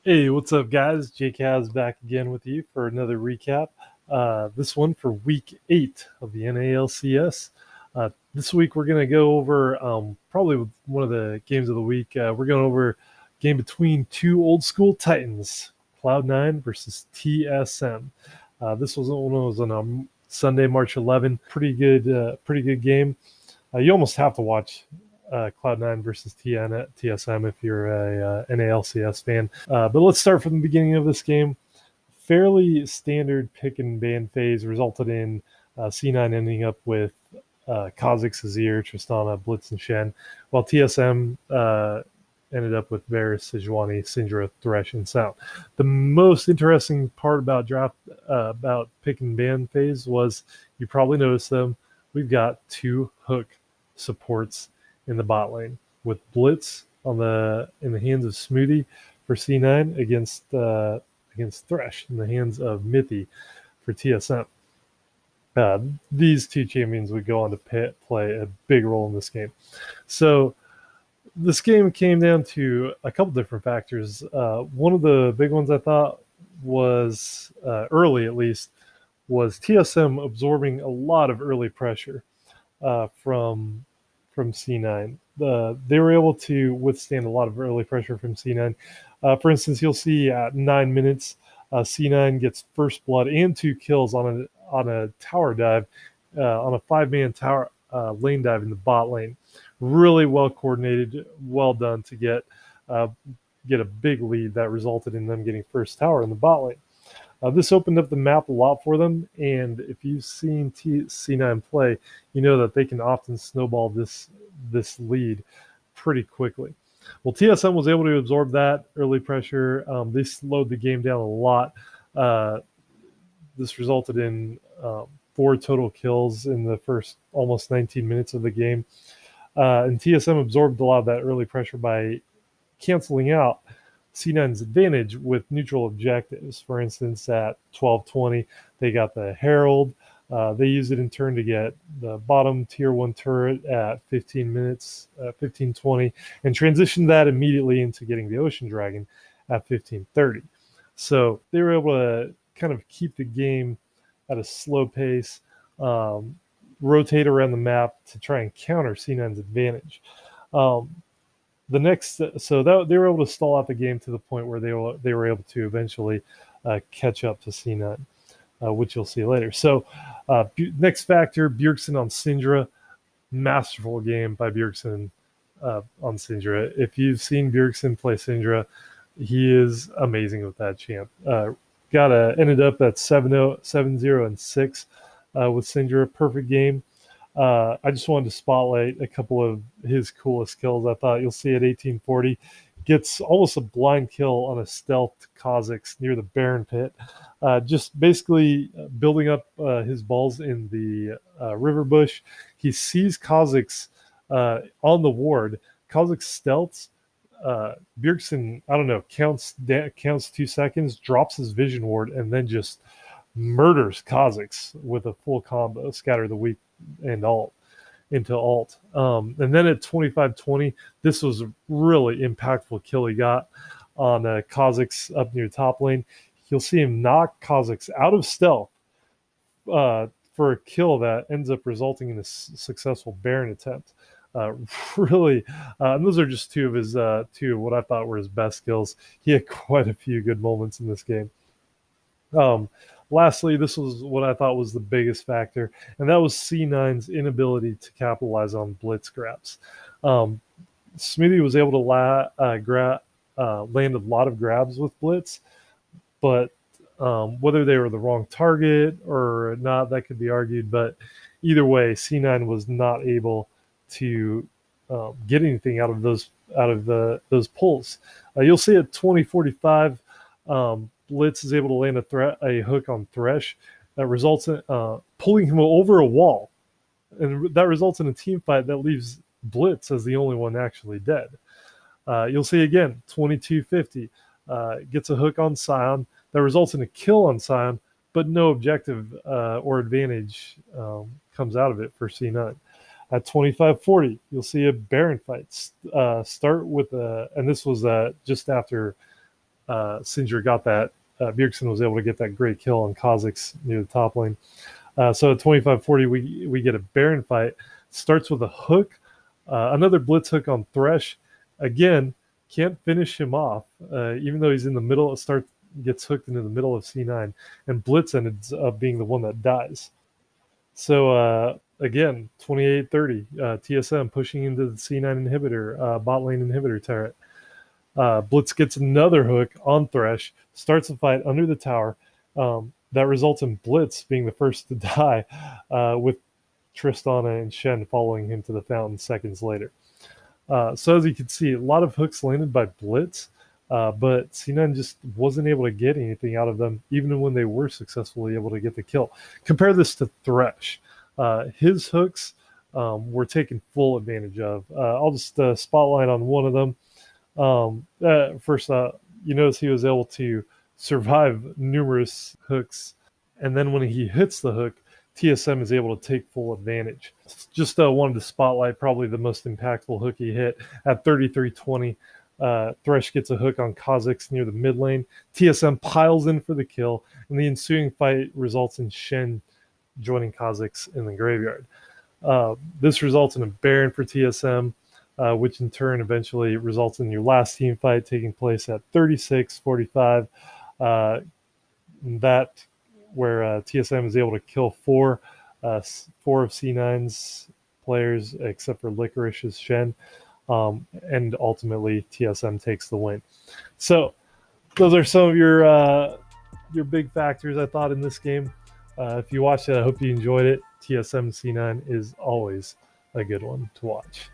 Hey, what's up, guys? Jaykazz back again with you for another recap. This one for week 8 of the NA LCS. This week we're going to go over probably one of the games of the week. We're going over a game between two old school titans, Cloud9 versus TSM. This was one was on Sunday, March 11. Pretty good game. You almost have to watch Cloud9 versus TSM if you're a NALCS fan. But let's start from the beginning of this game. Fairly standard pick and ban phase resulted in C9 ending up with Kha'Zix, Azir, Tristana, Blitz, and Shen, while TSM ended up with Varus, Sejuani, Syndra, Thresh, and Sound. The most interesting part about about pick and ban phase was you probably noticed them. We've got two hook supports in the bot lane with Blitz in the hands of Smoothie for C9 against Thresh in the hands of Mithy for TSM. These two champions would go on to play a big role in this game. So this game came down to a couple different factors. One of the big ones I thought was early, at least, was TSM absorbing a lot of early pressure from C9. They were able to withstand a lot of early pressure from C9. For instance, you'll see at 9 minutes, C9 gets first blood and 2 kills on a tower dive, on a 5-man tower lane dive in the bot lane. Really well coordinated, well done to get a big lead that resulted in them getting first tower in the bot lane. This opened up the map a lot for them, and if you've seen C9 play, you know that they can often snowball this lead pretty quickly. Well, TSM was able to absorb that early pressure. They slowed the game down a lot. This resulted in 4 total kills in the first almost 19 minutes of the game. And TSM absorbed a lot of that early pressure by canceling out C9's advantage with neutral objectives. For instance, at 12:20, they got the Herald. They used it in turn to get the bottom tier 1 turret at 15 minutes, 15:20, and transitioned that immediately into getting the Ocean Dragon at 15:30. So they were able to kind of keep the game at a slow pace, rotate around the map to try and counter C9's advantage. So they were able to stall out the game to the point where they were able to eventually catch up to C9, which you'll see later. So next factor, Bjergsen on Syndra. Masterful game by Bjergsen on Syndra. If you've seen Bjergsen play Syndra, he is amazing with that champ. Ended up at 7-0, 7-0, and 6 with Syndra. Perfect game. I just wanted to spotlight a couple of his coolest kills. I thought you'll see at 18:40, gets almost a blind kill on a stealth Kha'Zix near the Baron pit. Just basically building up his balls in the river bush. He sees Kha'Zix on the ward. Kha'Zix stealths. Bjergsen, I don't know, counts 2 seconds, drops his vision ward, and then just murders Kha'Zix with a full combo, scatter the weak and alt into alt. And then at 25:20, this was a really impactful kill he got on Kha'Zix up near top lane. You'll see him knock Kha'Zix out of stealth for a kill that ends up resulting in a successful Baron attempt. Really, and those are just two of what I thought were his best kills. He had quite a few good moments in this game. Lastly, this was what I thought was the biggest factor, and that was C9's inability to capitalize on blitz grabs. Smithy was able to land a lot of grabs with blitz, but whether they were the wrong target or not, that could be argued. But either way, C9 was not able to get anything out of those pulls. You'll see at 20:45. Blitz is able to land a hook on Thresh that results in pulling him over a wall, and that results in a team fight that leaves Blitz as the only one actually dead. You'll see again 22:50 gets a hook on Sion that results in a kill on Sion, but no objective or advantage comes out of it for C9. At 25:40, you'll see a Baron fight start with and this was just after Syndra got that. Bjergsen was able to get that great kill on Kha'Zix near the top lane. So at 25-40, we get a Baron fight. Starts with a hook, another blitz hook on Thresh. Again, can't finish him off, even though he's in the middle. Gets hooked into the middle of C9, and Blitz ends up being the one that dies. So again, 28-30, TSM pushing into the C9 inhibitor, bot lane inhibitor turret. Blitz gets another hook on Thresh, starts the fight under the tower. That results in Blitz being the first to die, with Tristana and Shen following him to the fountain seconds later. So as you can see, a lot of hooks landed by Blitz, but C9 just wasn't able to get anything out of them, even when they were successfully able to get the kill. Compare this to Thresh. His hooks were taken full advantage of. I'll just spotlight on one of them. First, you notice he was able to survive numerous hooks, and then when he hits the hook, TSM is able to take full advantage. Just wanted to spotlight probably the most impactful hook he hit at 33-20. Thresh gets a hook on Kha'Zix near the mid lane. TSM piles in for the kill, and the ensuing fight results in Shen joining Kha'Zix in the graveyard. This results in a Baron for TSM, which in turn eventually results in your last team fight taking place at 36-45. That where TSM is able to kill four of C9's players, except for Licorice's Shen, and ultimately TSM takes the win. So those are some of your big factors I thought in this game. If you watched it, I hope you enjoyed it. TSM C9 is always a good one to watch.